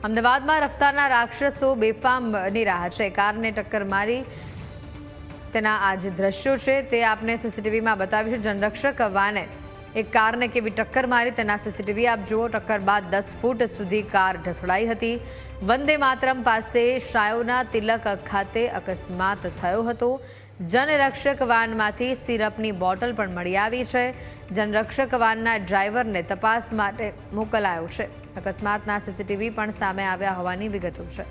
અમદાવાદમાં રફતારના રાક્ષસો બેફામ બની રહ્યા છે। કારને ટક્કર મારી તેના આ જે દ્રશ્યો છે તે આપને સીસીટીવીમાં બતાવીશું। જનરક્ષક વાને એક કારને કેવી ટક્કર મારી તેના સીસીટીવી આપ જુઓ। ટક્કર બાદ 10 ફૂટ સુધી કાર ઢસડાઈ હતી। વંદે માતરમ પાસે શાયોના તિલક ખાતે અકસ્માત થયો હતો। જનરક્ષક વાનમાંથી સિરપની બોટલ પણ મળી આવી છે। જનરક્ષક વાનના ડ્રાઈવરને તપાસ માટે મોકલાયો છે। અકસ્માતના સીસીટીવી પણ સામે આવ્યા હોવાની વિગતો છે।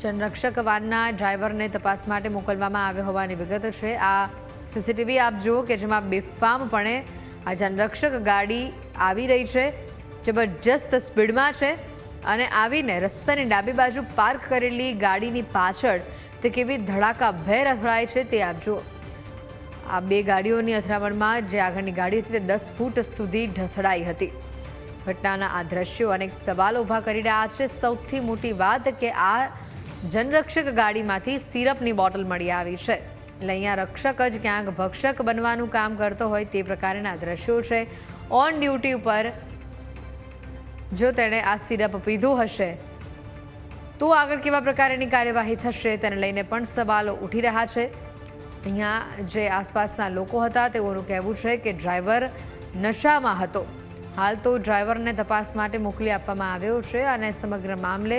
જનરક્ષક વાનના ડ્રાઈવરને તપાસ માટે મોકલવામાં આવ્યો હોવાની વિગતો છે। આ સીસીટીવી આપ જુઓ કે જેમાં બેફામપણે આ જનરક્ષક ગાડી આવી રહી છે, જબરજસ્ત સ્પીડમાં છે અને આવીને રસ્તાની ડાબી બાજુ પાર્ક કરેલી ગાડીની પાછળ તે કેવી ધડાકાભેર અથડાય છે તે આપ જુઓ। આ બે ગાડીઓની અથડામણમાં જે આગળની ગાડી હતી તે 10 ફૂટ સુધી ઢસડાઈ હતી। ઘટનાના આ દ્રશ્યો અનેક સવાલો ઊભા કરી રહ્યા છે। સૌથી મોટી વાત કે આ જનરક્ષક ગાડીમાંથી સિરપની બોટલ મળી આવી છે, એટલે અહીંયા રક્ષક જ ક્યાંક ભક્ષક બનવાનું કામ કરતો હોય તે પ્રકારના દ્રશ્યો છે। ઓન ડ્યુટી ઉપર જો તેણે આ સિરપ પીધું હશે તો આગળ કેવા પ્રકારની કાર્યવાહી થશે તેને લઈને પણ સવાલો ઉઠી રહ્યા છે। અહીંયા જે આસપાસના લોકો હતા તેઓનું કહેવું છે કે ડ્રાઈવર નશામાં હતો। હાલ તો ડ્રાઈવરને તપાસ માટે મોકલી આપવામાં આવ્યો છે અને સમગ્ર મામલે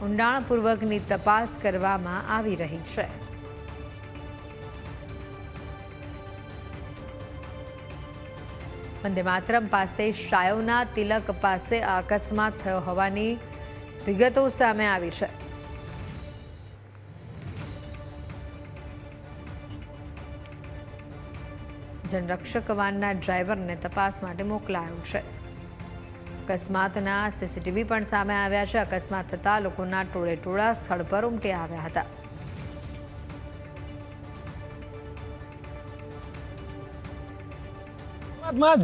ઊંડાણપૂર્વકની તપાસ કરવામાં આવી રહી છે। વંદે માતરમ પાસે શાયોના તિલક પાસે આ અકસ્માત થયો હોવાની વિગતો સામે આવી છે। જનરક્ષક વાનના ડ્રાઈવરને તપાસ માટે મોકલાયો છે। અકસ્માતના સીસીટીવી પણ સામે આવ્યા છે। અકસ્માત થતા લોકોના ટોળે ટોળા સ્થળ પર ઉમટી આવ્યા હતા।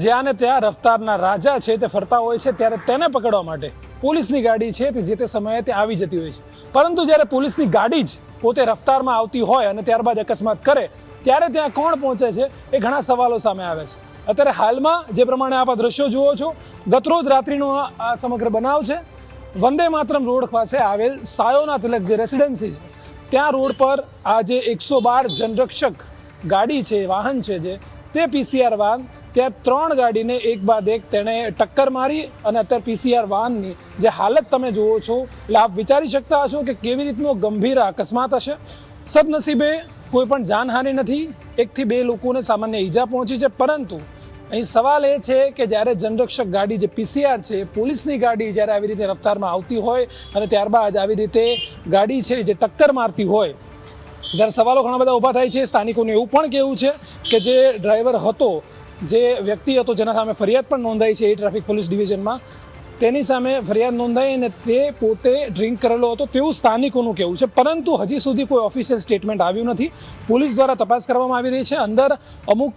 જ્યાં ને ત્યાં રફતારના રાજા છે તે ફરતા હોય છે, ત્યારે તેને પકડવા માટે પોલીસની ગાડી છે તે જે તે સમયે તે આવી જતી હોય છે। પરંતુ જ્યારે પોલીસની ગાડી જ પોતે રફતારમાં આવતી હોય અને ત્યારબાદ અકસ્માત કરે ત્યારે ત્યાં કોણ પહોંચે છે એ ઘણા સવાલો સામે આવે છે। અત્યારે હાલમાં જે પ્રમાણે આપ આ દ્રશ્યો જુઓ છો, ગતરોજ રાત્રિનો આ સમગ્ર બનાવ છે। વંદે માતરમ રોડ પાસે આવેલ શાયોના તિલક જે રેસિડેન્સી છે ત્યાં રોડ પર આ જે 112 જનરક્ષક ગાડી છે, વાહન છે જે તે પીસીઆર વાન, ત્યાં 3 ગાડીને એક બાદ એક તેણે ટક્કર મારી અને અત્યારે પીસીઆર વાનની જે હાલત તમે જુઓ છો એટલે આપ વિચારી શકતા હશો કે કેવી રીતનો ગંભીર અકસ્માત હશે। સદનસીબે કોઈ પણ જાનહાનિ નથી, 1 થી 2 લોકોને સામાન્ય ઈજા પહોંચી છે। પરંતુ અહીં સવાલ એ છે કે જ્યારે જનરક્ષક ગાડી જે પીસીઆર છે, પોલીસની ગાડી જ્યારે આવી રીતે રફતારમાં આવતી હોય અને ત્યારબાદ આવી રીતે ગાડી છે જે ટક્કર મારતી હોય ત્યારે સવાલો ઘણા બધા ઊભા થાય છે। સ્થાનિકોનું એવું પણ કહેવું છે કે જે ડ્રાઈવર હતો, જે વ્યક્તિ હતો જેના સામે ફરિયાદ પણ નોંધાઈ છે એ ટ્રાફિક પોલીસ ડિવિઝનમાં, તેની સામે ફરિયાદ નોંધાઈ અને તે પોતે ડ્રિંક કરેલો હતો તેવું સ્થાનિકોનું કહેવું છે। પરંતુ હજી સુધી કોઈ ઓફિશિયલ સ્ટેટમેન્ટ આવ્યું નથી। પોલીસ દ્વારા તપાસ કરવામાં આવી રહી છે। અંદર અમુક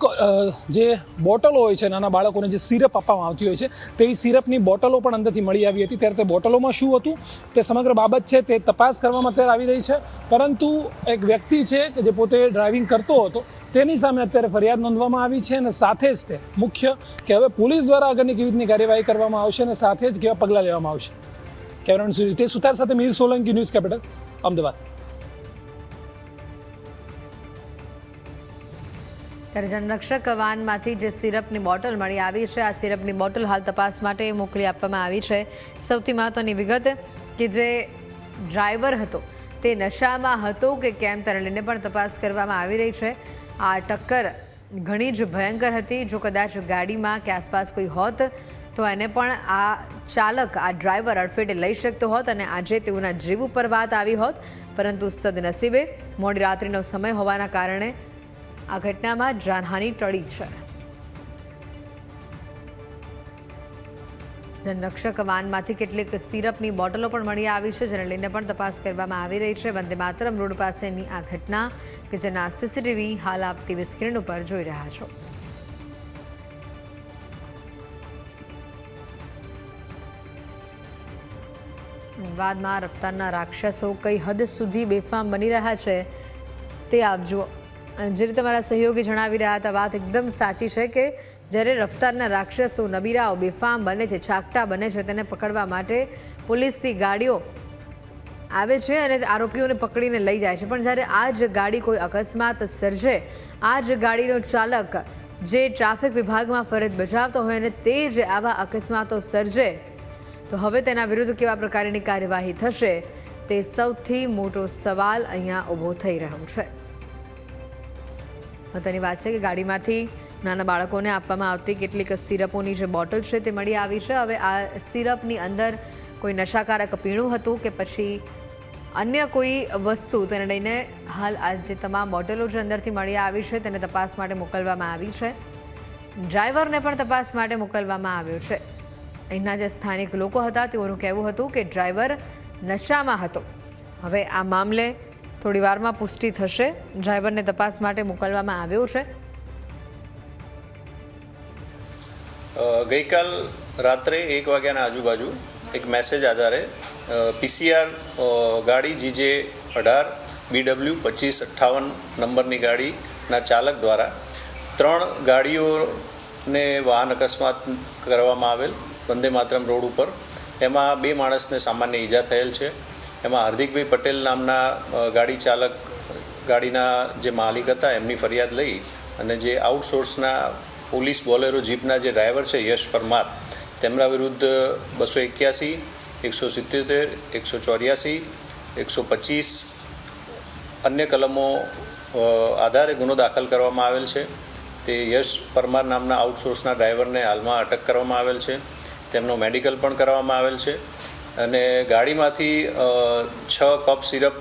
જે બોટલો હોય છે, નાના બાળકોને જે સિરપ આપવામાં આવતી હોય છે તેવી સિરપની બોટલો પણ અંદરથી મળી આવી હતી। ત્યારે તે બોટલોમાં શું હતું તે સમગ્ર બાબત છે તે તપાસ કરવામાં અત્યારે આવી રહી છે। પરંતુ એક વ્યક્તિ છે કે જે પોતે ડ્રાઇવિંગ કરતો હતો તેની સામે અત્યારે ફરિયાદ નોંધવામાં આવી છે અને સાથે જ તે મુખ્ય કે હવે પોલીસ દ્વારા આગળની કેવી રીતની કાર્યવાહી કરવામાં આવશે અને સાથે જ કેવા પગલાં લેવામાં આવશે। કેમેરામેન સુતાર સાથે મીર સોલંકી, ન્યૂઝ કેપિટલ, અમદાવાદ। ત્યારે જનરક્ષક વાનમાંથી જે સિરપની બોટલ મળી આવી છે, આ સિરપની બોટલ હાલ તપાસ માટે મોકલી આપવામાં આવી છે। સૌથી મહત્વની વિગત કે જે ડ્રાઈવર હતો તે નશામાં હતો કે કેમ તેને લઈને પણ તપાસ કરવામાં આવી રહી છે। આ ટક્કર ઘણી જ ભયંકર હતી। જો કદાચ ગાડીમાં કે આસપાસ કોઈ હોત તો એને પણ આ ચાલક, આ ડ્રાઈવર અડફેટે લઈ શકતો હોત અને આજે તેઓના જીવ ઉપર વાત આવી હોત। પરંતુ સદનસીબે મોડી રાત્રિનો સમય હોવાના કારણે આ ઘટનામાં જાનહાનિ ટળી છે। જનરક્ષક વાનમાંથી કેટલીક સિરપની બોટલો પણ મળી આવી છે, જેને લઈને પણ તપાસ કરવામાં આવી રહી છે। વંદે માતરમ રોડ પાસેની આ ઘટના કે જેના સીસીટીવી હાલ આપ ટીવી સ્ક્રીન ઉપર જોઈ રહ્યા છો। અમદાવાદમાં રફતારના રાક્ષસો કઈ હદ સુધી બેફામ બની રહ્યા છે તે આપ જુઓ। જે રીતે તમારા સહયોગી જણાવી રહ્યા હતા વાત એકદમ સાચી છે કે જ્યારે રફતારના રાક્ષસો નબીરાઓ બેફામ બને છે, છાકટા બને છે, તેને પકડવા માટે પોલીસની ગાડીઓ આવે છે અને આરોપીઓને પકડીને લઈ જાય છે. પણ જ્યારે આ જ ગાડી કોઈ અકસ્માત સર્જે, આ જ ગાડીનો ચાલક જે ટ્રાફિક વિભાગમાં ફરજ બજાવતો હોય અને તે જ આવા અકસ્માતો સર્જે તો હવે તેના વિરુદ્ધ કેવા પ્રકારની કાર્યવાહી થશે તે સૌથી મોટો સવાલ અહીંયા ઊભો થઈ રહ્યો છે. મહત્વની વાત છે કે ગાડીમાંથી નાના બાળકોને આપવામાં આવતી કેટલીક સિરપોની જે બોટલ છે તે મળી આવી છે. હવે આ સિરપની અંદર કોઈ નશાકારક પીણું હતું કે પછી અન્ય કોઈ વસ્તુ તેને લઈને હાલ આ જે તમામ બોટલો જે અંદરથી મળી આવી છે તેને તપાસ માટે મોકલવામાં આવી છે. ડ્રાઈવરને પણ તપાસ માટે મોકલવામાં આવ્યો છે. અહીંના જે સ્થાનિક લોકો હતા તેઓનું કહેવું હતું કે ડ્રાઈવર નશામાં હતો. હવે આ મામલે થોડી વારમાં પુષ્ટિ થશે. ડ્રાઈવરને તપાસ માટે મોકલવામાં આવ્યો છે. ગઈકાલ રાત્રે 1 વાગ્યાના આજુબાજુ એક મેસેજ આધારે PCR ગાડી GJ 18 BW 2558 નંબરની ગાડીના ચાલક દ્વારા 3 ગાડીઓને વાહન અકસ્માત કરવામાં આવેલ વંદે માતરમ રોડ ઉપર. એમાં 2 માણસને સામાન્ય ઈજા થયેલ છે. એમાં હાર્દિકભાઈ પટેલ નામના ગાડી ચાલક, ગાડીના જે માલિક હતા, એમની ફરિયાદ લઈ અને જે આઉટસોર્સના પોલીસ બોલેરો જીપના જે ડ્રાઈવર છે યશ પરમાર, તેમના વિરુદ્ધ 281, 177, 184, 125 અન્ય કલમો આધારે ગુનો દાખલ કરવામાં આવેલ છે. તે યશ પરમાર નામના આઉટસોર્સના ડ્રાઈવરને હાલમાં અટક કરવામાં આવેલ છે. તેમનો મેડિકલ પણ કરવામાં આવેલ છે અને ગાડીમાંથી 6 કપ સિરપ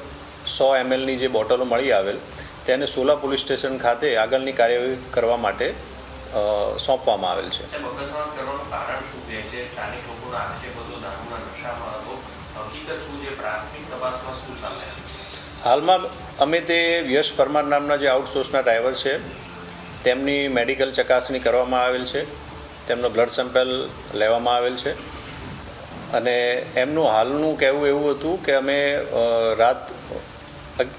100 mlની જે બોટલો મળી આવેલ તેને સોલા પોલીસ સ્ટેશન ખાતે આગળની કાર્યવાહી કરવા માટે સોંપવામાં આવેલ છે. હાલમાં અમે તે યશ પરમાર નામના જે આઉટસોર્સના ડ્રાઈવર છે તેમની મેડિકલ ચકાસણી કરવામાં આવેલ છે. તેમનો બ્લડ સેમ્પલ લેવામાં આવેલ છે અને એમનું હાલનું કહેવું એવું હતું કે અમે રાત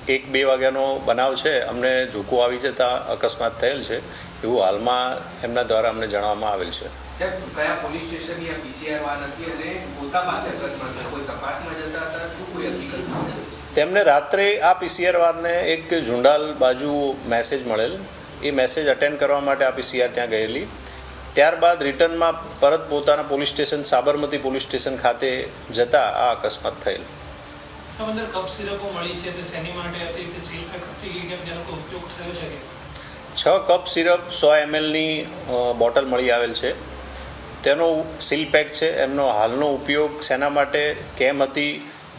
1-2 વાગ્યાનો બનાવ છે, અમને ઝૂકો આવી જતા અકસ્માત થયેલ છે એવું હાલમાં એમના દ્વારા અમને જણાવવામાં આવેલ છે. કયા પોલીસ સ્ટેશનની આ PCR વાન હતી અને પોતા પાસે અકસ્માત થયો, કોઈ તપાસમાં જતા હતા, શું કોઈ હકીકત છે? તેમને રાત્રે આ PCR વાનને એક ઝુંડાલ બાજુ મેસેજ મળેલ. એ મેસેજ અટેન્ડ કરવા માટે આ PCR ત્યાં ગયેલી. ત્યારબાદ રિટર્નમાં પરત પોતાના police station Sabarmati police station ખાતે જતા આ અકસ્માત થયેલ. અંદર કપ સિરપો મળી છે તે શેની માટે હતી, તે સીલ પેક હતી કે જેનો કોઈ ઉપયોગ થયો છે કે 6 કપ સિરપ 100 mlની બોટલ મળી આવેલ છે. તેનો સીલ પેક છે. એમનો હાલનો ઉપયોગ શેના માટે કેમ હતી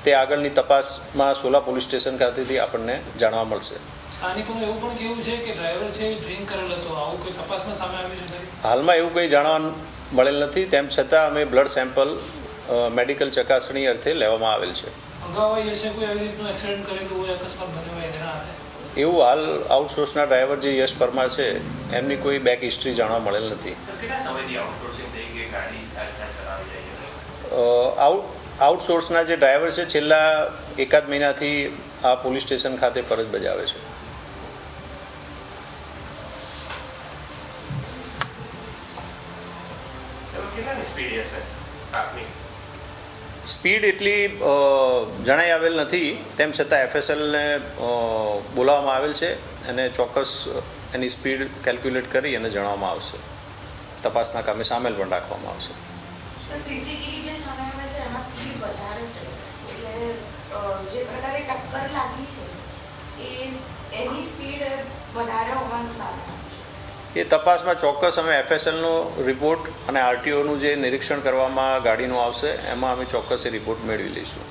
તે આગળની તપાસમાં સોલા પોલીસ સ્ટેશન ખાતેથી આપણને જાણવા મળશે. સ્થાનિકોનું એવું પણ કેવું છે કે ડ્રાઈવર છે ડ્રિંક કરેલ હતો, આવું કોઈ તપાસમાં સામે આવ્યું છે? હાલમાં એવું કંઈ જાણવા મળેલ નથી. તેમ છતાં અમે બ્લડ સેમ્પલ મેડિકલ ચકાસણી અર્થે લેવામાં આવેલ છે. અગાઉ હશે કોઈ આવી રીતનું એક્સિડન્ટ કરેલું હોય, અકસ્માત બન્યો હોય એના હાથે? એવું હાલ આઉટસોર્સના ડ્રાઈવર જે યશ પરમાર છે એમની કોઈ બેક હિસ્ટ્રી જાણવા મળેલ નથી. આઉટસોર્સના જે ડ્રાઈવર છે છેલ્લા 1-2 મહિનાથી આ પોલીસ સ્ટેશન ખાતે ફરજ બજાવે છે. સ્પીડ એટલી જણાઈ આવેલ નથી. તેમ છતાં FSLને બોલાવવામાં આવેલ છે અને ચોક્કસ એની સ્પીડ કેલ્ક્યુલેટ કરી અને જણાવવામાં આવશે. તપાસના કામે સામેલ પણ રાખવામાં આવશે. સીસીટીવી જે સામે આવે છે એમાં સ્પીડ વધારે છે, એટલે જે પ્રકારે ટક્કર લાગી છે એની સ્પીડ વધારે હોવાનું સામે આવ્યું છે. એ તપાસમાં ચોક્કસ અમે FSLનો રિપોર્ટ અને RTOનું જે નિરીક્ષણ કરવામાં ગાડીનું આવશે એમાં અમે ચોક્કસ એ રિપોર્ટ મેળવી લઈશું.